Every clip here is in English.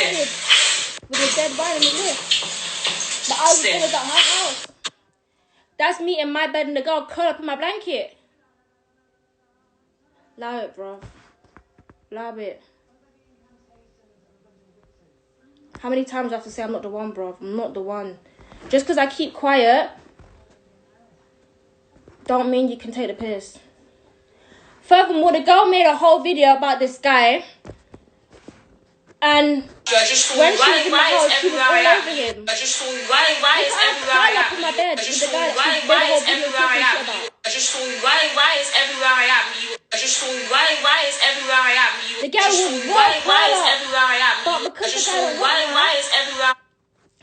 did with a dead body in the lift. But I was always at her house. That's me in my bed and the girl curled up in my blanket. Allow it, bro. Allow it. How many times do I have to say I'm not the one, bro? I'm not the one. Just because I keep quiet, don't mean you can take the piss. Furthermore, the girl made a whole video about this guy. And when she was in the house, she was all over him. I just told you why is everywhere I am. In my bed I just with the told guy you that she why made a is whole video everywhere I talking am. shit about. I just told you why is everywhere I am. I just told you why is everywhere I am. The guy was why is everywhere I am. But because the guy don't want why is everywhere.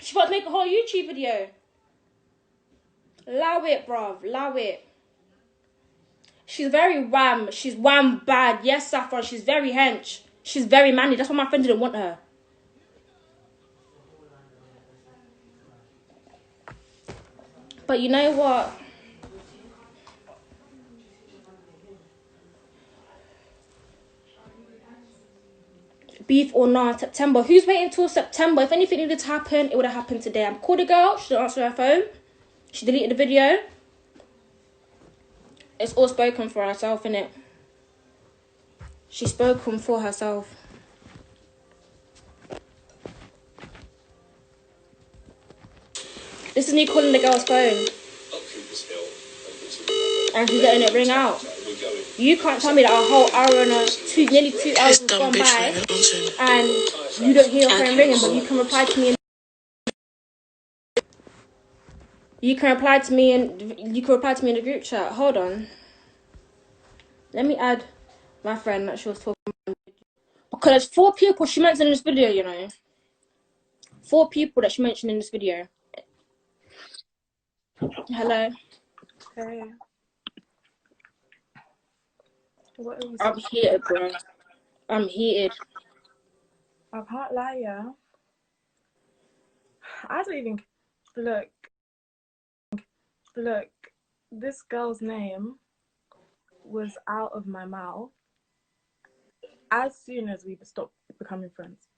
She about to make a whole YouTube video. Allow it, bruv. Allow it. She's very wham. She's wham bad. Yes, Saffron. She's very hench. She's very manly. That's why my friend didn't want her. But you know what? Beef or not, September. Who's waiting till September? If anything needed to happen, it would have happened today. I'm called a girl. She didn't answer her phone. She deleted the video. It's all spoken for herself, innit? She's spoken for herself. This is me calling the girl's phone. And she's letting it ring out. You can't tell me that a whole hour and nearly 2 hours has gone by and you don't hear your phone ringing, but you can reply to me. You can reply to me in the group chat. Hold on. Let me add my friend that she was talking about. Because there's 4 people she mentioned in this video, you know. 4 people that she mentioned in this video. Hello. Hey. What are you I'm heated, bro. I'm heated. I can't lie, yeah. I don't even look. This girl's name was out of my mouth as soon as we stopped becoming friends.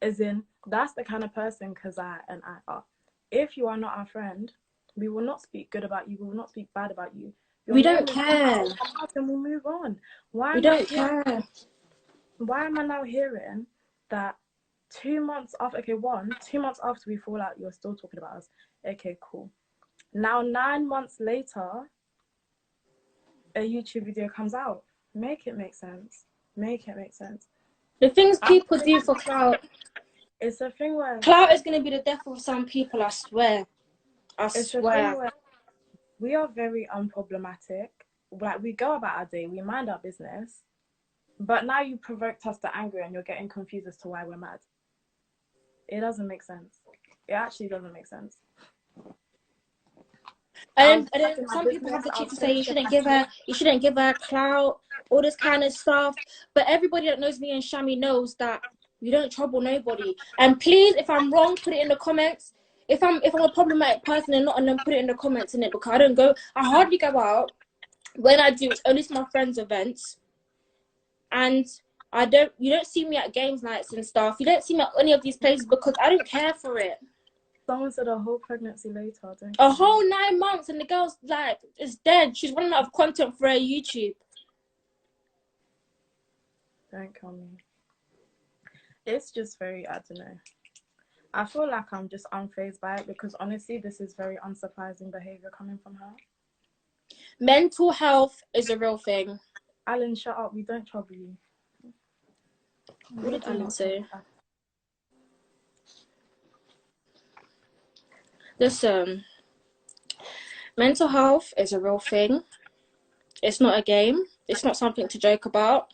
As in, that's the kind of person Keziah and I are. If you are not our friend, we will not speak good about you. We will not speak bad about you. We don't care. And we move on. We don't care. Why am I now hearing that 2 months after, 2 months after we fall out, you're still talking about us? Okay, cool. Now 9 months later, a YouTube video comes out. Make it make sense. Make it make sense. The things people do for clout. It's a thing where clout is going to be the death of some people, I swear. It's a thing where we are very unproblematic. Like, we go about our day, we mind our business. But now you provoked us to anger and you're getting confused as to why we're mad. It doesn't make sense. It actually doesn't make sense. And then some people have the cheek to say you shouldn't give her clout, all this kind of stuff. But everybody that knows me and Shami knows that we don't trouble nobody. And please, if I'm wrong, put it in the comments. If I'm a problematic person and not, and then put it in the comments in it, because I hardly go out. When I do, it's only to my friends' events. And you don't see me at games nights and stuff. You don't see me at any of these places because I don't care for it. Someone said a whole pregnancy later. A whole 9 months and the girl's like, is dead. She's running out of content for her YouTube. Don't kill me. It's just very, I don't know. I feel like I'm just unfazed by it because honestly, this is very unsurprising behavior coming from her. Mental health is a real thing. Alan, shut up. We don't trouble you. What did Alan say? Listen, mental health is a real thing. It's not a game. It's not something to joke about.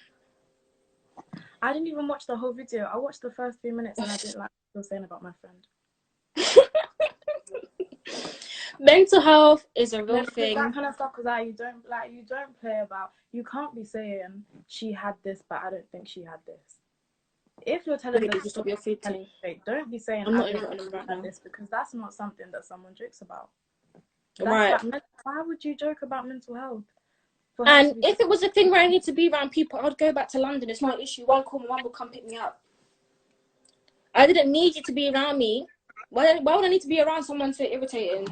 I didn't even watch the whole video. I watched the first 3 minutes and I didn't like what you were saying about my friend. Mental health is a real thing. That kind of stuff, because you don't play about. You can't be saying she had this, but I don't think she had this. If you're telling me, stop your food thing. Don't be saying I'm not I even right now. This, because that's not something that someone jokes about. Right. Like, why would you joke about mental health? And if it was a thing where I need to be around people, I'd go back to London. It's not an issue. One call, my mum will come pick me up. I didn't need you to be around me. Why would I need to be around someone so irritating?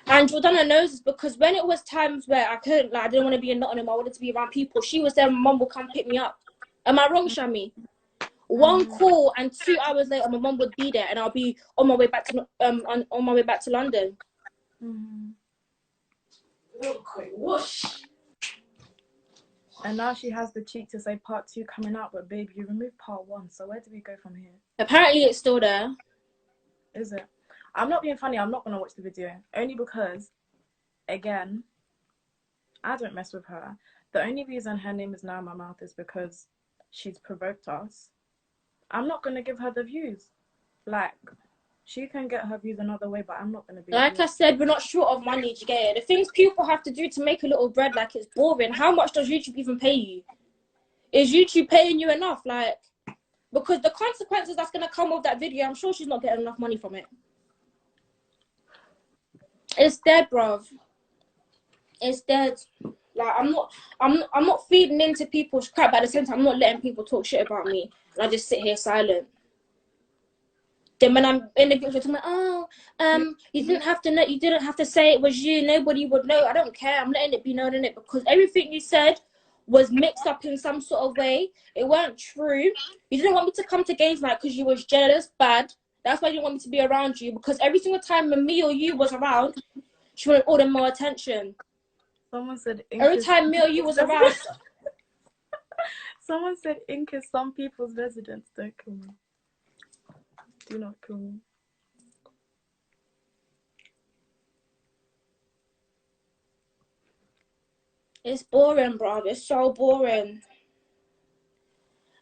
And Jordannah knows this because when it was times where I couldn't, like, I didn't want to be in Nottingham, I wanted to be around people, she was there, my mum would come pick me up. Am I wrong, Shami? One call and 2 hours later, my mum would be there, and I'll be on my way back to on my way back to London. Whoosh. And now she has the cheek to say part 2 coming out, but babe, you removed part 1, so where do we go from here? Apparently, it's still there. Is it? I'm not being funny. I'm not gonna watch the video only because, again, I don't mess with her. The only reason her name is now in my mouth is because she's provoked us. I'm not gonna give her the views. Like, she can get her views another way, but I'm not gonna be. Like I said, we're not short of money. Do you get it? The things people have to do to make a little bread, like, it's boring. How much does YouTube even pay you? Is YouTube paying you enough? Like, because the consequences that's gonna come with that video, I'm sure she's not getting enough money from it. It's dead, bruv. It's dead. Like, I'm not feeding into people's crap, but at the same time, I'm not letting people talk shit about me. And I just sit here silent. Then when I'm in the group, I'm like, oh, you didn't have to know, you didn't have to say it was you. Nobody would know. I don't care. I'm letting it be known, in it, because everything you said was mixed up in some sort of way. It weren't true. You didn't want me to come to games night because you was jealous, bad. That's why you didn't want me to be around you, because every single time when me or you was around, she wanted all the more attention. Someone said every time me or you was around. Someone said ink is some people's residence. Don't kill me. Do not kill me. It's boring, bro. It's so boring.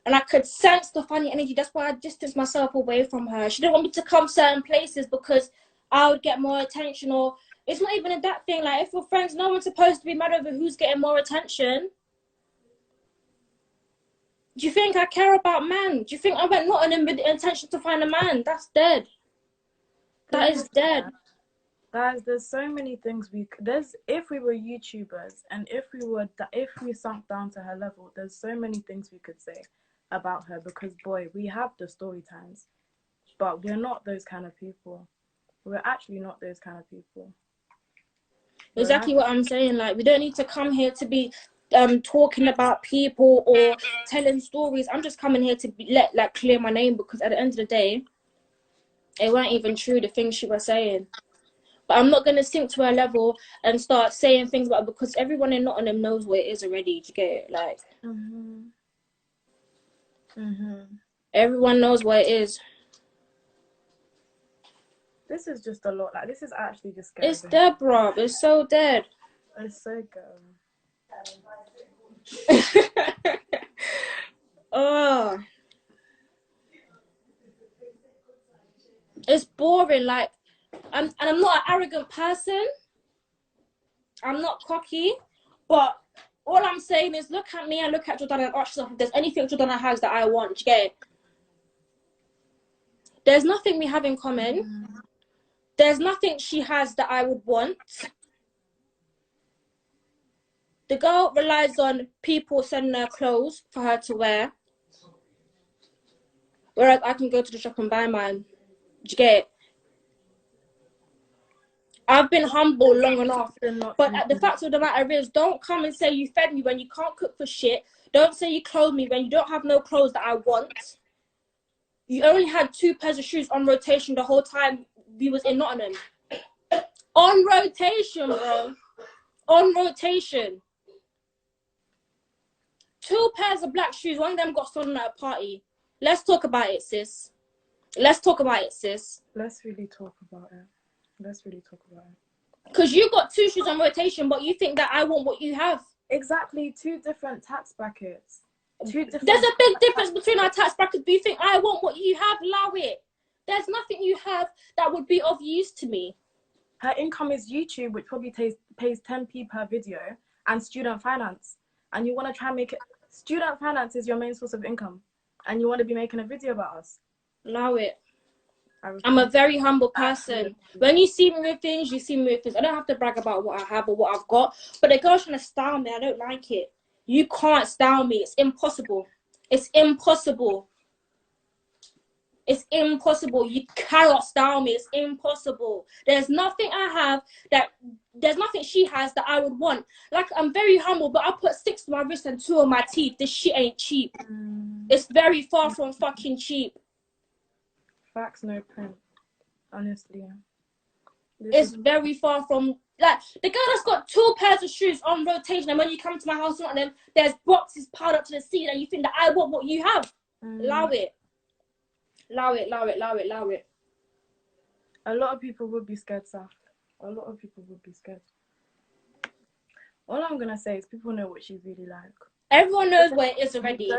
And I could sense the funny energy. That's why I distanced myself away from her. She didn't want me to come certain places because I would get more attention. Or it's not even a that thing. Like, if we're friends, no one's supposed to be mad over who's getting more attention. Do you think I care about man? Do you think I went Nottingham with the intention to find a man? That's dead. That is dead. Guys, there's so many things if we were YouTubers and if we sunk down to her level, there's so many things we could say about her, because boy, we have the story times, but we're not those kind of people. We're actually not those kind of people. Exactly what I'm saying. Like, we don't need to come here to be talking about people or telling stories. I'm just coming here to clear my name, because at the end of the day, it weren't even true, the things she was saying. But I'm not gonna sink to her level and start saying things about it, because everyone in Nottingham knows what it is already. Do you get it? Like, everyone knows what it is. This is just a lot. Like, this is actually just scary. It's dead, bro. It's so dead. It's so good. Oh, it's boring. Like, I'm not an arrogant person. I'm not cocky, but all I'm saying is, look at me and look at Jordannah and ask yourself if there's anything Jordannah has that I want. Do you get it? There's nothing we have in common. There's nothing she has that I would want. The girl relies on people sending her clothes for her to wear, whereas I can go to the shop and buy mine. Do you get it? I've been humble long enough, but the fact of the matter is, don't come and say you fed me when you can't cook for shit. Don't say you clothed me when you don't have no clothes that I want. You only had 2 pairs of shoes on rotation the whole time we was in Nottingham. On rotation, bro. On rotation. 2 pairs of black shoes. One of them got stolen at a party. Let's talk about it, sis. Let's talk about it, sis. Let's really talk about it. Let's really talk about it. Because you got 2 shoes on rotation, but you think that I want what you have. Exactly. 2 different tax brackets. There's a big difference between our tax brackets. Do you think I want what you have? Allow it. There's nothing you have that would be of use to me. Her income is YouTube, which probably pays 10p per video, and student finance. And you want to try and make it... Student finance is your main source of income. And you want to be making a video about us. Allow it. I'm a very humble person. When you see me with things, you see me with things. I don't have to brag about what I have or what I've got. But the girl's trying to style me. I don't like it. You can't style me. It's impossible. It's impossible. It's impossible. You cannot style me. It's impossible. There's nothing I have there's nothing she has that I would want. Like, I'm very humble, but I put 6 on my wrist and 2 on my teeth. This shit ain't cheap. It's very far from fucking cheap. Facts, no print. Honestly. It's very far from, like, the girl that's got 2 pairs of shoes on rotation, and when you come to my house, and then there's boxes piled up to the ceiling, and you think that I want what you have. Allow it. Allow it, allow it, allow it, allow it. A lot of people would be scared, Saf. A lot of people would be scared. All I'm gonna say is people know what she's really like. Everyone knows where it is already.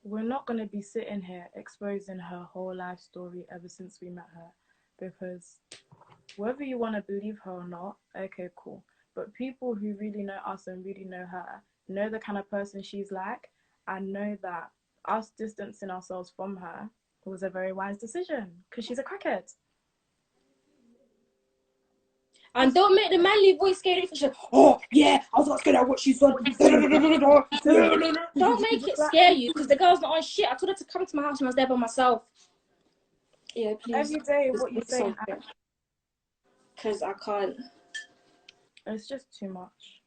We're not gonna be sitting here exposing her whole life story ever since we met her, because whether you want to believe her or not, okay, cool. But people who really know us and really know her know the kind of person she's like, and know that us distancing ourselves from her was a very wise decision, because she's a crackhead. And don't make the manly voice scary. Oh yeah, I was asking her what she's on. Don't make it scare you, because the girl's not on shit. I told her to come to my house and I was there by myself. Yeah, please. Every day, what you say, because I can't. It's just too much.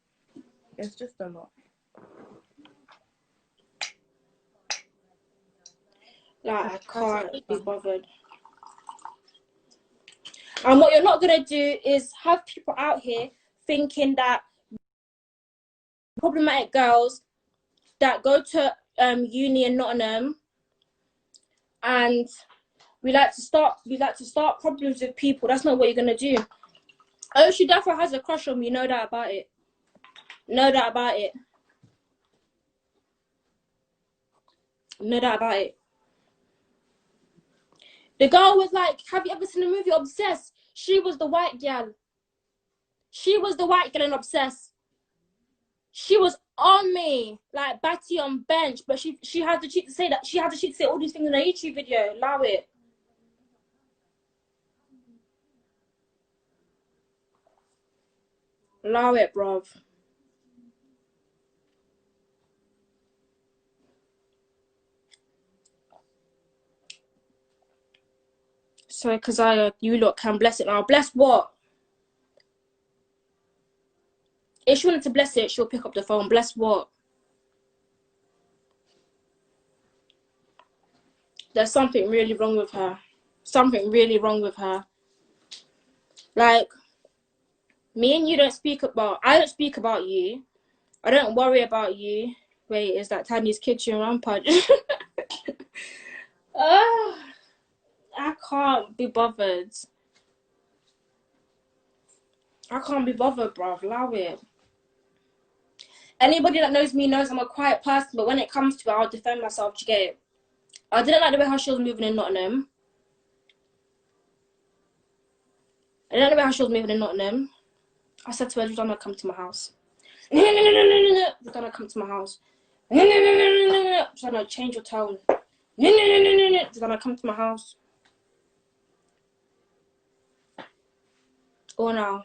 It's just a lot. Like, I can't be bothered. And what you're not gonna do is have people out here thinking that problematic girls that go to uni in Nottingham, and we like to start problems with people. That's not what you're gonna do. Oh, she definitely has a crush on me. Know that about it. Know that about it. Know that about it. The girl was like, have you ever seen the movie Obsessed? She was the white girl. She was the white girl in Obsessed. She was on me, like Batty on bench, but she had the cheek to say that. She had the cheek to say all these things in a YouTube video. Allow it. Allow it, bruv. So, Keziah, you lot can bless it now. Bless what? If she wanted to bless it, she'll pick up the phone. Bless what? There's something really wrong with her. Something really wrong with her. Like, me and you don't speak about... I don't speak about you. I don't worry about you. Wait, is that Tanya's kitchen rampage? I can't be bothered. I can't be bothered, bruv. Allow it. Anybody that knows me knows I'm a quiet person, but when it comes to it, I'll defend myself. Do you get it? I didn't like the way how she was moving in Nottingham. I didn't like the way how she was moving in Nottingham. I said to her, Jordannah, come to my house. Jordannah, come to my house. Jordannah, change your tone. Jordannah, come to my house. Oh, now.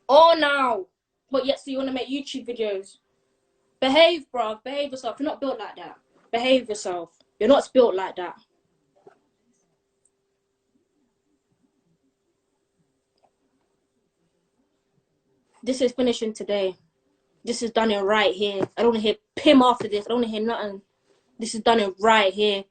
Oh, now. But yet, so you want to make YouTube videos. Behave, bruv. Behave yourself. You're not built like that. Behave yourself. You're not built like that. This is finishing today. This is done in right here. I don't want to hear Pim after this. I don't want to hear nothing. This is done in right here.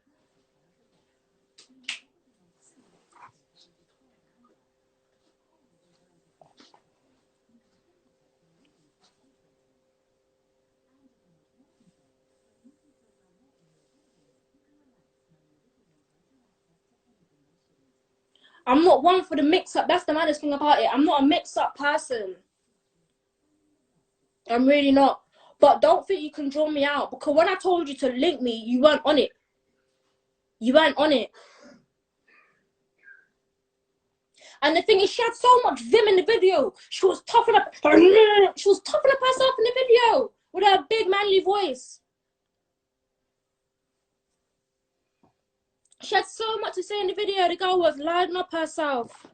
I'm not one for the mix-up. That's the maddest thing about it. I'm not a mix-up person. I'm really not. But don't think you can draw me out. Because when I told you to link me, you weren't on it. You weren't on it. And the thing is, she had so much vim in the video. She was toughening up. She was toughening up herself in the video. With her big manly voice. She had so much to say in the video. The girl was lining up herself.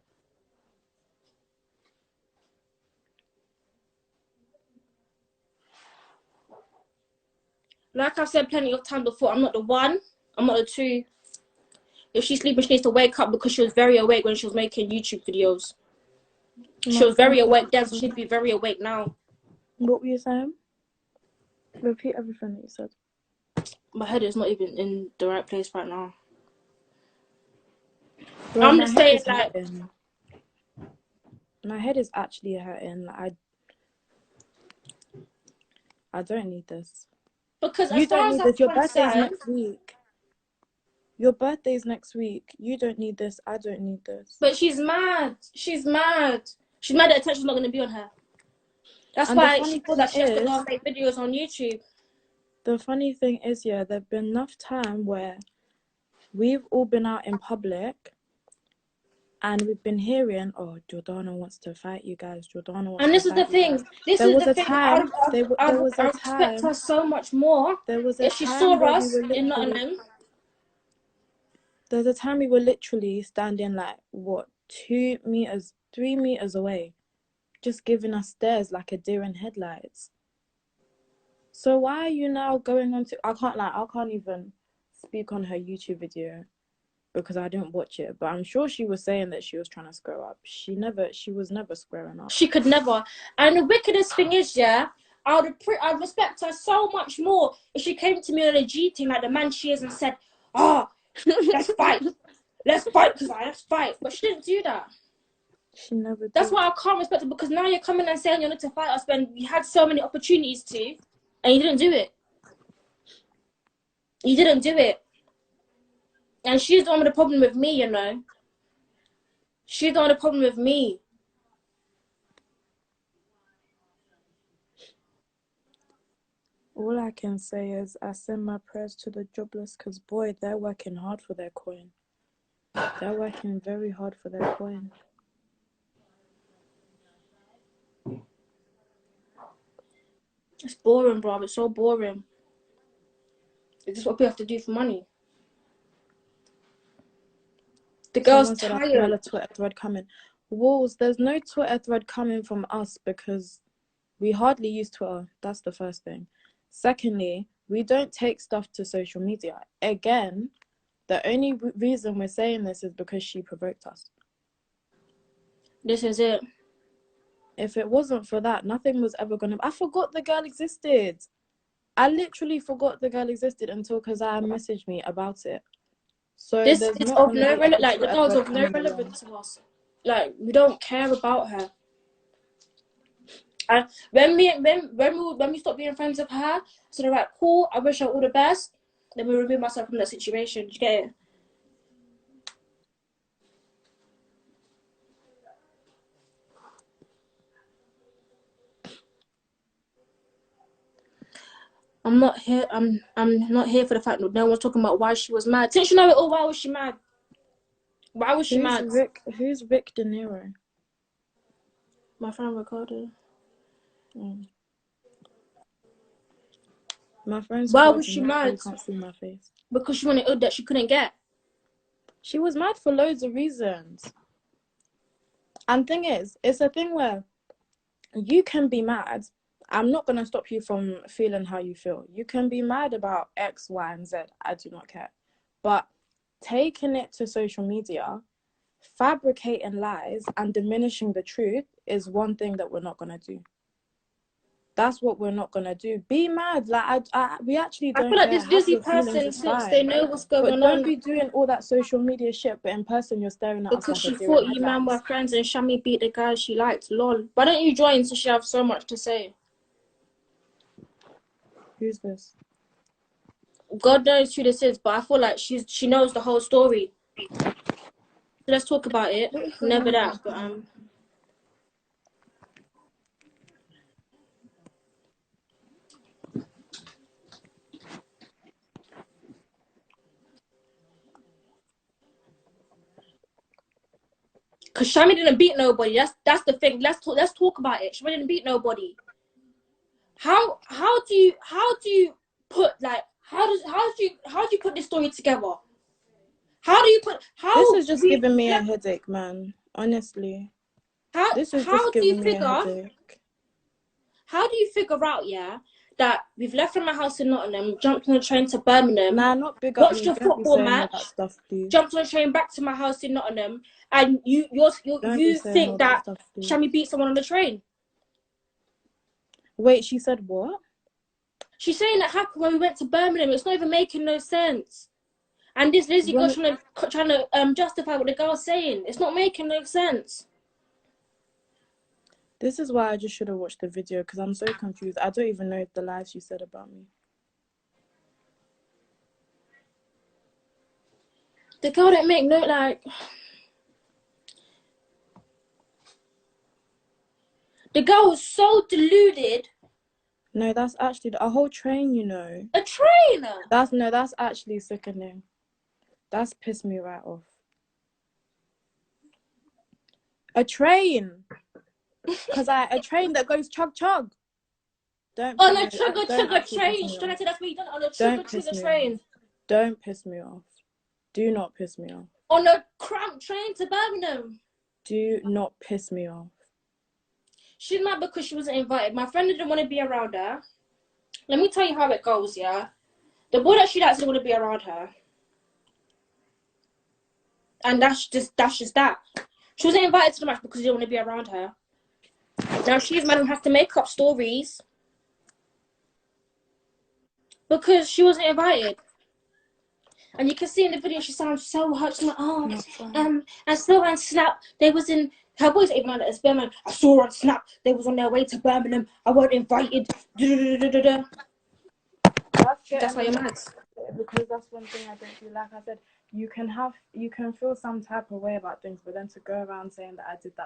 Like I've said plenty of times before, I'm not the one. I'm not the two. If she's sleeping, she needs to wake up because she was very awake when she was making YouTube videos. She was very awake then, so she needs to be very awake now. What were you saying? Repeat everything that you said. My head is not even in the right place right now. Bro, I'm just saying, like... My head is actually hurting. I don't need this. Because you as far don't as need I'm this. Your birthday's concerned... next week. Your birthday's next week. You don't need this. I don't need this. But she's mad. She's mad. She's mad that attention's not going to be on her. That's why she thought that she has to go and make videos on YouTube. The funny thing is, yeah, there's been enough time where we've all been out in public and we've been hearing, oh, Jordannah wants to fight you guys. Jordannah wants to fight you guys. And this is the thing. This is the thing. I respect her so much more. There was a if she saw time where us in Nottingham. There's a time we were literally standing like, what, 2 meters, 3 meters away, just giving us stares like a deer in headlights. So why are you now going on to... I can't even speak on her YouTube video because I didn't watch it, but I'm sure she was saying that she was trying to square up. She was never squaring up. She could never. And the wickedest thing is, yeah, I'd respect her so much more if she came to me on a G thing like the man she is and said, oh, let's fight. Let's fight, Keziah, let's fight. But she didn't do that. She never did. That's why I can't respect her, because now you're coming and saying you need to fight us when you had so many opportunities to, and you didn't do it. You didn't do it. And she's the one with the problem with me, you know. She's the one with the problem with me. All I can say is I send my prayers to the jobless, because, boy, they're working hard for their coin. They're working very hard for their coin. It's boring, bro. It's so boring. It's just what people have to do for money. The girl's tired. I a Twitter thread coming. Walls, there's no Twitter thread coming from us because we hardly use Twitter. That's the first thing. Secondly, we don't take stuff to social media. Again, the only reason we're saying this is because she provoked us. This is it. If it wasn't for that, nothing was ever going to... I forgot the girl existed. I literally forgot the girl existed until Keziah messaged me about it. So this is of no relevance. Like, the girl's of no relevance to us. Like, we don't care about her. And when we stopped being friends with her, I said, all right, cool, I wish her all the best. Then we remove myself from that situation. Did you get it? I'm not here for the fact that no one's talking about why she was mad. Since you know it all, why was she mad? Why was she mad? Who's Rick De Niro? My friend Ricardo. My friend's... Why was she mad? You can't see my face. Because she wanted that she couldn't get. She was mad for loads of reasons. And thing is, it's a thing where you can be mad. I'm not going to stop you from feeling how you feel. You can be mad about X, Y, and Z. I do not care. But taking it to social media, fabricating lies, and diminishing the truth is one thing that we're not going to do. That's what we're not going to do. Be mad. Like, we actually don't care. I feel like this dizzy person thinks they know what's going on. But don't be doing all that social media shit, but in person you're staring at us because like she thought you man were friends and Shami beat the guy she liked. Lol. Why don't you join since you have so much to say? Who's this? God knows who this is, but I feel like she knows the whole story. So let's talk about it. Never that, but because Shami didn't beat nobody. That's the thing. Let's talk about it. Shami didn't beat nobody. How do you put like how do you put this story together? This is just giving me a headache, man. Honestly. How do you figure How do you figure out, yeah, that we've left from my house in Nottingham, jumped on a train to Birmingham, Nah, not big up watched me. a Don't be football saying all match, that stuff, please. jumped on a train back to my house in Nottingham, and you Don't be saying all think that that stuff, please. Shami beat someone on the train? Wait, she said what? She's saying that happened when we went to Birmingham. It's not even making no sense. And this Lizzie girl trying to justify what the girl's saying. It's not making no sense. This is why I just should have watched the video, because I'm so confused. I don't even know the lies she said about me. The girl didn't make no, like... The girl was so deluded. No, that's actually a whole train, you know. A train? That's actually sickening. That's pissed me right off. A train. Because a train that goes chug chug. Don't On a actually train. piss me Trying to off. say that's what you done on a Don't piss me train. off. Don't piss me off. Do not piss me off. On a cramped train to Birmingham. Do not piss me off. She's mad because she wasn't invited. My friend didn't want to be around her. Let me tell you how it goes, yeah? The boy that she likes didn't want to be around her. And that's just that. She wasn't invited to the match because he didn't want to be around her. Now she's mad and has to make up stories because she wasn't invited. And you can see in the video she sounds so hurt. She's like, oh, I saw on Snap they was in her voice even on the Birmingham. I saw on Snap they was on their way to Birmingham. I wasn't invited. That's why you're mad. Because that's one thing I don't do. Like I said, you can feel some type of way about things, but then to go around saying that I did that